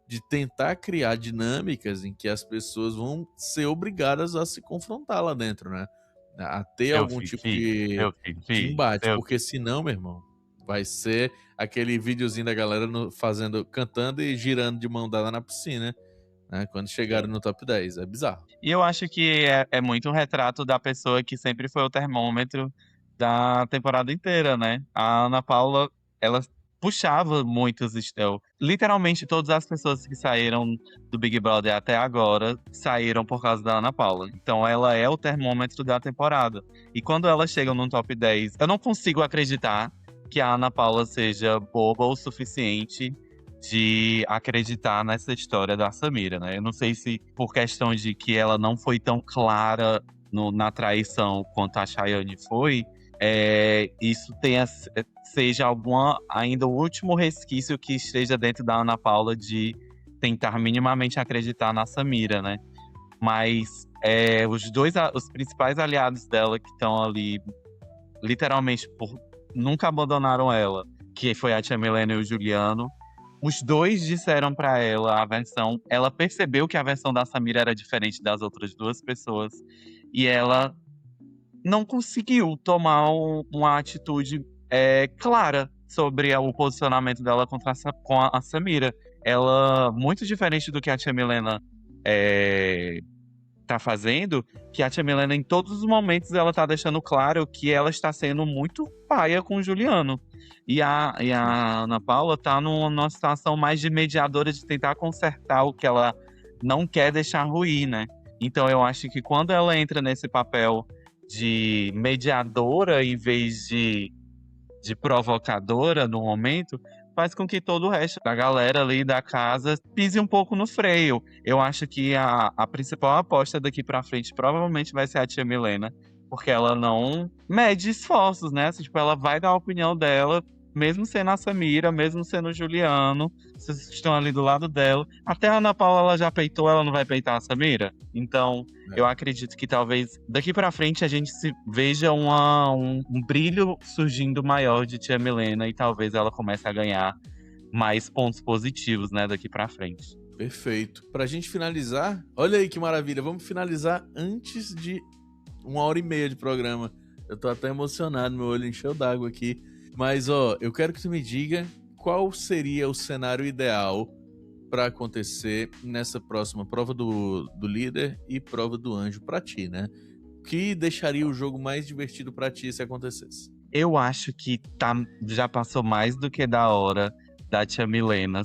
de tentar criar dinâmicas em que as pessoas vão ser obrigadas a se confrontar lá dentro, né? A ter Eu algum tipo fiquei, eu de fiquei, embate, eu porque senão, meu irmão, vai ser aquele videozinho da galera cantando e girando de mão dada na piscina, né? Quando chegaram no top 10. É bizarro. E eu acho que é muito um retrato da pessoa que sempre foi o termômetro da temporada inteira, né? A Ana Paula, ela puxava muitos. Literalmente todas as pessoas que saíram do Big Brother até agora saíram por causa da Ana Paula. Então ela é o termômetro da temporada. E quando ela chega no top 10, eu não consigo acreditar que a Ana Paula seja boba o suficiente de acreditar nessa história da Samira, né? Eu não sei se por questão de que ela não foi tão clara na traição quanto a Chayane foi, isso seja ainda o último resquício que esteja dentro da Ana Paula de tentar minimamente acreditar na Samira, né? Mas os principais aliados dela que estão ali, literalmente, nunca abandonaram ela, que foi a Tia Milena e o Juliano. Os dois disseram pra ela a versão. Ela percebeu que a versão da Samira era diferente das outras 2 pessoas. E ela não conseguiu tomar uma atitude clara, sobre o posicionamento dela contra com a Samira. Ela, muito diferente do que a tia Milena tá fazendo, que a tia Milena, em todos os momentos, ela tá deixando claro que ela está sendo muito paia com o Juliano. E a Ana Paula tá numa situação mais de mediadora, de tentar consertar o que ela não quer deixar ruir, né? Então eu acho que quando ela entra nesse papel de mediadora em vez de provocadora no momento, faz com que todo o resto da galera ali da casa pise um pouco no freio. Eu acho que a principal aposta daqui pra frente provavelmente vai ser a tia Milena, porque ela não mede esforços, né? Assim, tipo, ela vai dar a opinião dela, mesmo sendo a Samira, mesmo sendo o Juliano, vocês estão ali do lado dela. Até a Ana Paula ela já peitou, ela não vai peitar a Samira? Então, eu acredito que talvez daqui pra frente a gente se veja um brilho surgindo maior de tia Milena e talvez ela comece a ganhar mais pontos positivos, né, daqui pra frente. Perfeito. Pra gente finalizar, olha aí que maravilha, vamos finalizar antes de 1h30 de programa. Eu tô até emocionado, meu olho encheu d'água aqui. Mas, ó, eu quero que tu me diga qual seria o cenário ideal para acontecer nessa próxima prova do líder e prova do anjo pra ti, né? O que deixaria o jogo mais divertido pra ti se acontecesse? Eu acho que já passou mais do que da hora da tia Milena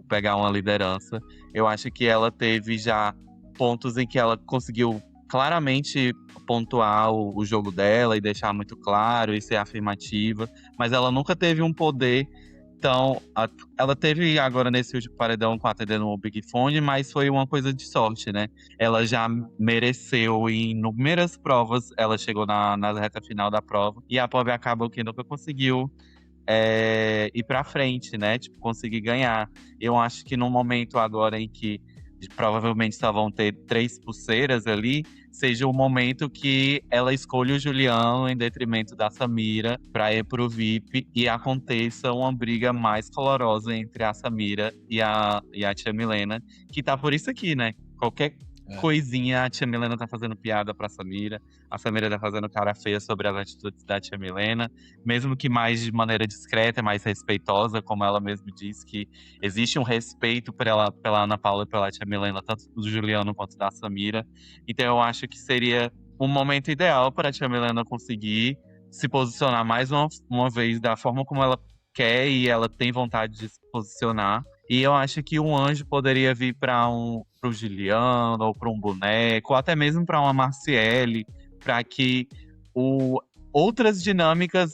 pegar uma liderança. Eu acho que ela teve já pontos em que ela conseguiu claramente pontuar o jogo dela e deixar muito claro e ser afirmativa, mas ela nunca teve um poder tão. Ela teve agora nesse último paredão com a TD no Big Fone, mas foi uma coisa de sorte, né? Ela já mereceu em inúmeras provas, ela chegou na reta final da prova e a pobre acabou que nunca conseguiu ir pra frente, né? Tipo, conseguir ganhar. Eu acho que no momento agora em que provavelmente só vão ter 3 pulseiras ali, seja o momento que ela escolha o Juliano em detrimento da Samira pra ir pro VIP e aconteça uma briga mais colorosa entre a Samira e a tia Milena, que tá por isso aqui, né? Qualquer coisinha, a tia Milena tá fazendo piada pra Samira, a Samira tá fazendo cara feia sobre as atitudes da tia Milena, mesmo que mais de maneira discreta, mais respeitosa, como ela mesma disse, que existe um respeito pela Ana Paula e pela tia Milena, tanto do Juliano quanto da Samira. Então eu acho que seria um momento ideal para a tia Milena conseguir se posicionar mais uma vez da forma como ela quer e ela tem vontade de se posicionar. E eu acho que um anjo poderia vir para pro Juliano, ou para um boneco, ou até mesmo para uma Marciele, para que outras dinâmicas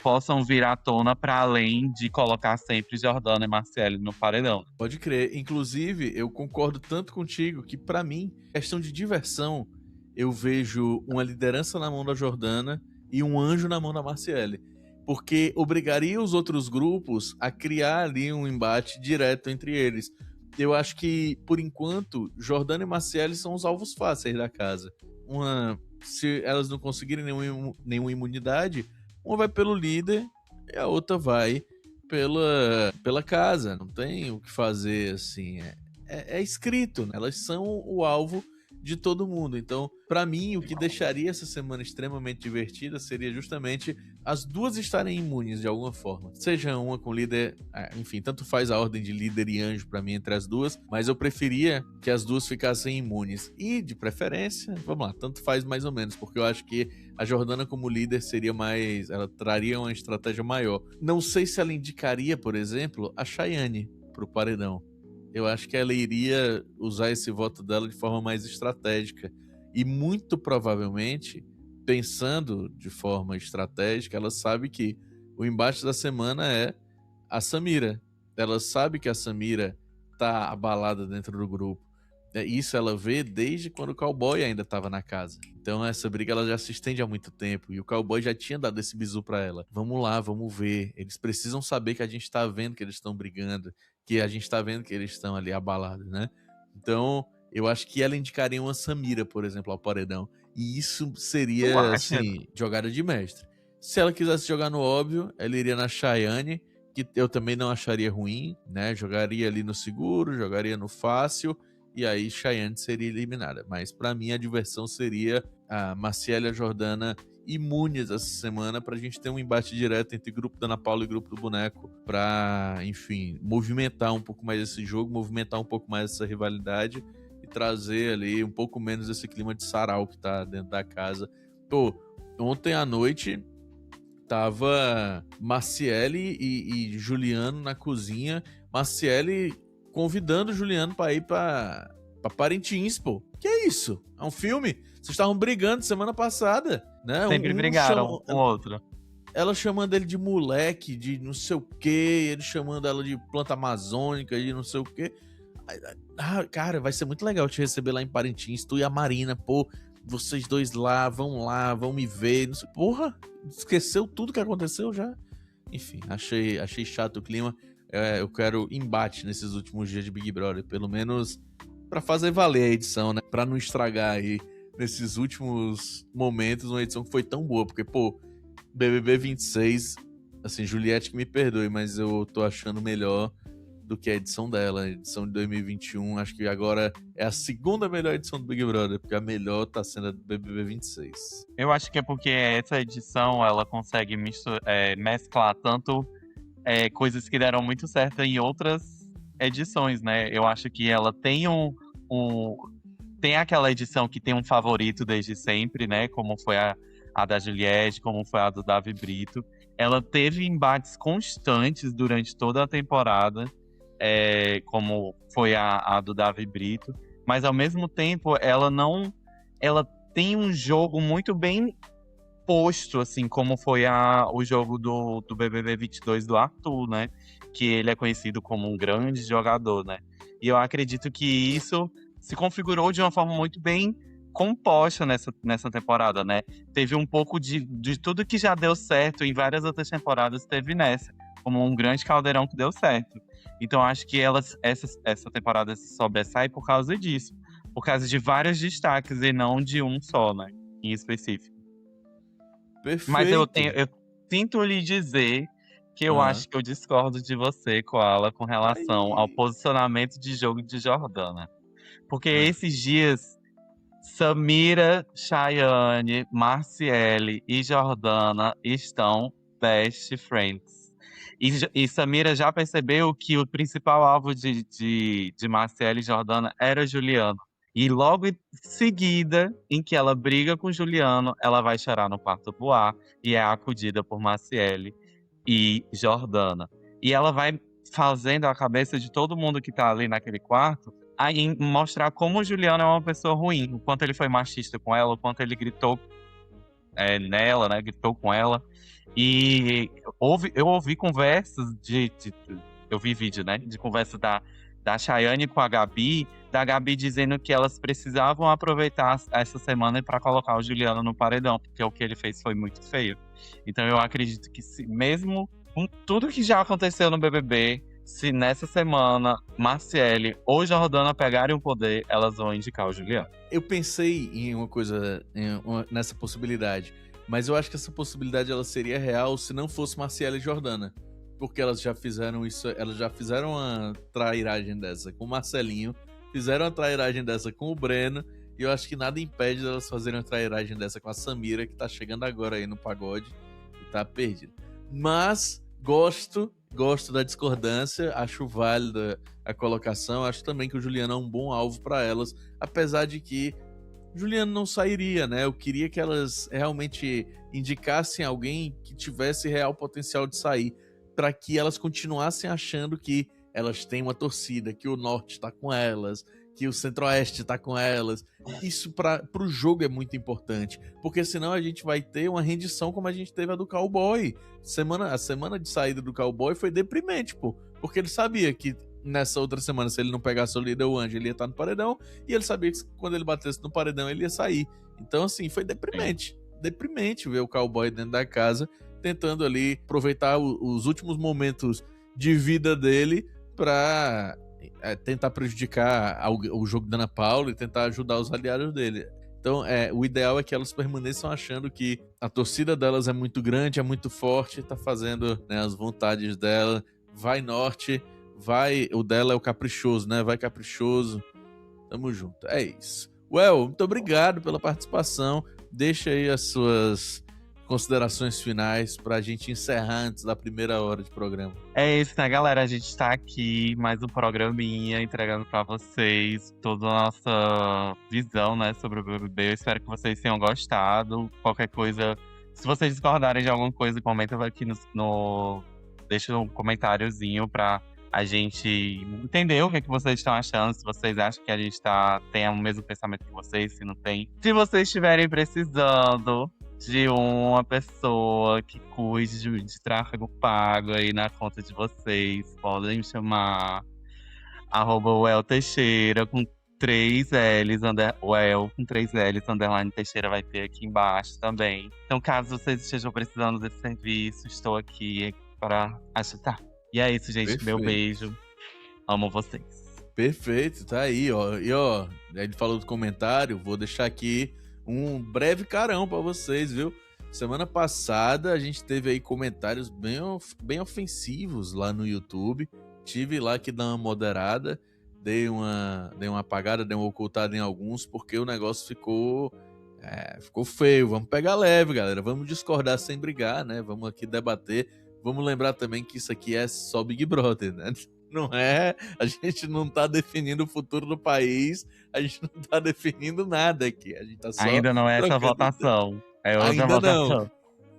possam vir à tona para além de colocar sempre Jordana e Marciele no paredão. Pode crer. Inclusive, eu concordo tanto contigo que, pra mim, questão de diversão, eu vejo uma liderança na mão da Jordana e um anjo na mão da Marciele. Porque obrigaria os outros grupos a criar ali um embate direto entre eles. Eu acho que, por enquanto, Jordana e Marciele são os alvos fáceis da casa. Se elas não conseguirem nenhuma imunidade, uma vai pelo líder e a outra vai pela casa. Não tem o que fazer, assim. É escrito, né? Elas são o alvo de todo mundo. Então, pra mim, o que deixaria essa semana extremamente divertida seria justamente as duas estarem imunes de alguma forma. Seja uma com líder, enfim, tanto faz a ordem de líder e anjo pra mim entre as duas, mas eu preferia que as duas ficassem imunes. E, de preferência, vamos lá, tanto faz mais ou menos, porque eu acho que a Jordana como líder seria mais, ela traria uma estratégia maior. Não sei se ela indicaria, por exemplo, a Chayane pro paredão. Eu acho que ela iria usar esse voto dela de forma mais estratégica. E muito provavelmente, pensando de forma estratégica, ela sabe que o embate da semana é a Samira. Ela sabe que a Samira tá abalada dentro do grupo. Isso ela vê desde quando o cowboy ainda estava na casa. Então essa briga ela já se estende há muito tempo. E o cowboy já tinha dado esse bizu pra ela. Vamos lá, vamos ver. Eles precisam saber que a gente tá vendo que eles estão brigando. Que a gente tá vendo que eles estão ali abalados, né? Então, eu acho que ela indicaria uma Samira, por exemplo, ao paredão. E isso seria, assim, jogada de mestre. Se ela quisesse jogar no óbvio, ela iria na Chayane, que eu também não acharia ruim, né? Jogaria ali no seguro, jogaria no fácil, e aí Chayane seria eliminada. Mas pra mim a diversão seria a Marciele, a Jordana imunes essa semana pra gente ter um embate direto entre grupo da Ana Paula e grupo do Boneco pra, enfim, movimentar um pouco mais esse jogo, movimentar um pouco mais essa rivalidade e trazer ali um pouco menos esse clima de sarau que tá dentro da casa. Pô, ontem à noite tava Marciele e Juliano na cozinha, Marciele convidando o Juliano pra ir pra Parintins, pô. Que é isso? É um filme? Vocês estavam brigando semana passada, né? Sempre brigaram um outro. Ela chamando ele de moleque, de não sei o quê, ele chamando ela de planta amazônica, de não sei o quê. Cara, vai ser muito legal te receber lá em Parintins, tu e a Marina, pô, vocês dois lá, vão me ver, não sei, porra, esqueceu tudo que aconteceu já? Enfim, achei chato o clima. Eu quero embate nesses últimos dias de Big Brother, pelo menos pra fazer valer a edição, né? Pra não estragar aí nesses últimos momentos uma edição que foi tão boa, porque, pô, BBB 26, assim, Juliette que me perdoe, mas eu tô achando melhor do que a edição dela, a edição de 2021, acho que agora é a segunda melhor edição do Big Brother, porque a melhor tá sendo a do BBB 26. Eu acho que é porque essa edição, ela consegue mesclar tanto coisas que deram muito certo em outras edições, né? Eu acho que ela tem tem aquela edição que tem um favorito desde sempre, né? Como foi a da Juliette, como foi a do Davi Brito. Ela teve embates constantes durante toda a temporada, como foi a do Davi Brito. Mas ao mesmo tempo, ela tem um jogo muito bem posto, assim, como foi o jogo do BBB 22 do Arthur, né? Que ele é conhecido como um grande jogador, né? E eu acredito que isso se configurou de uma forma muito bem composta nessa temporada, né? Teve um pouco de tudo que já deu certo em várias outras temporadas, teve nessa, como um grande caldeirão que deu certo. Então acho que essa temporada se sobressai por causa disso, por causa de vários destaques e não de um só, né? Em específico. Perfeito. Mas eu sinto lhe dizer que eu acho que eu discordo de você, Koala, com relação ao posicionamento de jogo de Jordana. Porque esses dias, Samira, Chayane, Marciele e Jordana estão best friends. E Samira já percebeu que o principal alvo de Marciele e Jordana era Juliano. E logo em seguida, em que ela briga com Juliano, ela vai chorar no quarto voar e é acudida por Marciele e Jordana. E ela vai fazendo a cabeça de todo mundo que tá ali naquele quarto aí mostrar como o Juliano é uma pessoa ruim, o quanto ele foi machista com ela, o quanto ele gritou nela, né? Gritou com ela. E eu ouvi conversas eu vi vídeo, né? De conversa da Chayane com a Gabi, da Gabi dizendo que elas precisavam aproveitar essa semana para colocar o Juliano no paredão, porque o que ele fez foi muito feio. Então eu acredito que mesmo com tudo que já aconteceu no BBB, se nessa semana Marciele ou Jordana pegarem o poder, elas vão indicar o Juliano. Eu pensei em uma coisa, nessa possibilidade, mas eu acho que essa possibilidade ela seria real se não fosse Marciele e Jordana. Porque elas já fizeram isso, elas já fizeram uma trairagem dessa com o Marcelinho, fizeram uma trairagem dessa com o Breno, e eu acho que nada impede delas fazerem uma trairagem dessa com a Samira, que tá chegando agora aí no pagode e tá perdida. Mas gosto da discordância, acho válida a colocação, acho também que o Juliano é um bom alvo para elas, apesar de que Juliano não sairia, né? Eu queria que elas realmente indicassem alguém que tivesse real potencial de sair, para que elas continuassem achando que elas têm uma torcida, que o Norte está com elas, que o Centro-Oeste está com elas. Isso para o jogo é muito importante, porque senão a gente vai ter uma rendição como a gente teve a do Cowboy. A semana de saída do Cowboy foi deprimente, pô, porque ele sabia que nessa outra semana, se ele não pegasse o líder, o Anjo, ele ia estar no paredão, e ele sabia que quando ele batesse no paredão, ele ia sair. Então, assim, foi deprimente. Deprimente ver o Cowboy dentro da casa, tentando ali aproveitar os últimos momentos de vida dele para tentar prejudicar o jogo da Ana Paula e tentar ajudar os aliados dele. Então, o ideal é que elas permaneçam achando que a torcida delas é muito grande, é muito forte, tá fazendo, né, as vontades dela. Vai Norte, o dela é o caprichoso, né? Vai caprichoso. Tamo junto. É isso. Well, muito obrigado pela participação. Deixa aí as suas considerações finais pra gente encerrar antes da primeira hora de programa. É isso, né, galera? A gente tá aqui, mais um programinha, entregando pra vocês toda a nossa visão, né, sobre o BBB. Eu espero que vocês tenham gostado. Qualquer coisa, se vocês discordarem de alguma coisa, comenta aqui deixa um comentáriozinho pra a gente entender o que é que vocês estão achando, se vocês acham que a gente tem o mesmo pensamento que vocês, se não tem. Se vocês estiverem precisando de uma pessoa que cuide de tráfego pago aí na conta de vocês, podem me chamar @welteixeira com 3 L's, well com 3 L's, underline Teixeira vai ter aqui embaixo também. Então, caso vocês estejam precisando desse serviço, estou aqui para ajudar. E é isso, gente. Perfeito. Meu beijo. Amo vocês. Perfeito, tá aí, ó. E ó, ele falou do comentário, vou deixar aqui um breve carão pra vocês, viu? Semana passada a gente teve aí comentários bem ofensivos lá no YouTube. Tive lá que dar uma moderada, dei uma apagada, dei uma ocultada em alguns, porque o negócio ficou feio. Vamos pegar leve, galera. Vamos discordar sem brigar, né? Vamos aqui debater. Vamos lembrar também que isso aqui é só Big Brother, né? Não é, a gente não tá definindo o futuro do país, a gente não tá definindo nada aqui, a gente tá só... Ainda não é essa votação, é outra Ainda votação. não.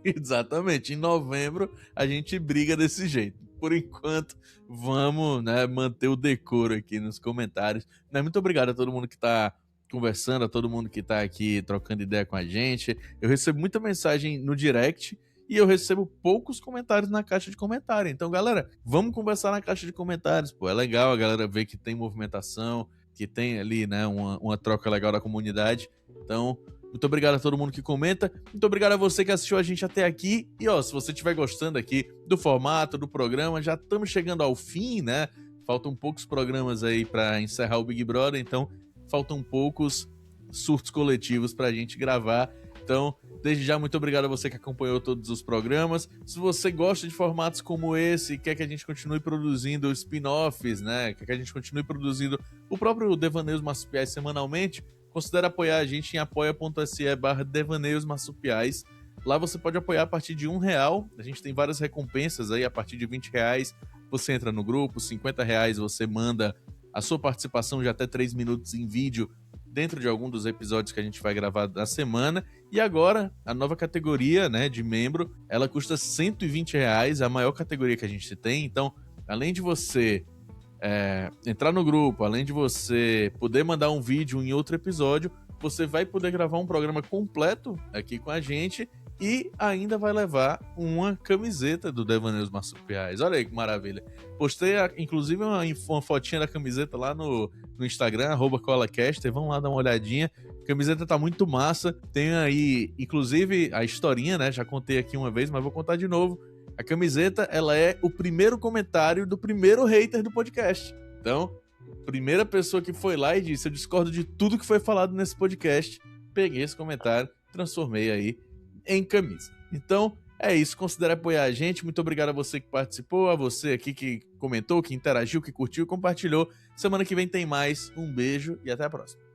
Exatamente, em novembro a gente briga desse jeito. Por enquanto, vamos, né, manter o decoro aqui nos comentários. Muito obrigado a todo mundo que tá conversando, a todo mundo que tá aqui trocando ideia com a gente. Eu recebo muita mensagem no direct e eu recebo poucos comentários na caixa de comentário. Então, galera, vamos conversar na caixa de comentários. Pô, é legal a galera ver que tem movimentação, que tem ali, né, uma troca legal da comunidade. Então, muito obrigado a todo mundo que comenta. Muito obrigado a você que assistiu a gente até aqui. E, ó, se você estiver gostando aqui do formato, do programa, já estamos chegando ao fim, né? Faltam poucos programas aí para encerrar o Big Brother, então faltam poucos surtos coletivos pra gente gravar. Então, desde já, muito obrigado a você que acompanhou todos os programas. Se você gosta de formatos como esse e quer que a gente continue produzindo spin-offs, né? Quer que a gente continue produzindo o próprio Devaneios Marsupiais semanalmente, considere apoiar a gente em apoia.se/Devaneios Marsupiais. Lá você pode apoiar a partir de R$1. A gente tem várias recompensas aí, a partir de R$20 você entra no grupo, R$50 você manda a sua participação de até 3 minutos em vídeo dentro de algum dos episódios que a gente vai gravar da semana. E agora, a nova categoria, né, de membro, ela custa R$120, a maior categoria que a gente tem. Então, além de você entrar no grupo, além de você poder mandar um vídeo em outro episódio, você vai poder gravar um programa completo aqui com a gente e ainda vai levar uma camiseta do Devaneios Marsupiais. Olha aí que maravilha. Postei, inclusive, uma fotinha da camiseta lá no Instagram, @colacaster. Vamos lá dar uma olhadinha. A camiseta tá muito massa. Tem aí, inclusive, a historinha, né? Já contei aqui uma vez, mas vou contar de novo. A camiseta, ela é o primeiro comentário do primeiro hater do podcast. Então, primeira pessoa que foi lá e disse: eu discordo de tudo que foi falado nesse podcast. Peguei esse comentário, transformei aí em camisa. Então, é isso. Considere apoiar a gente. Muito obrigado a você que participou, a você aqui que comentou, que interagiu, que curtiu e compartilhou. Semana que vem tem mais. Um beijo e até a próxima.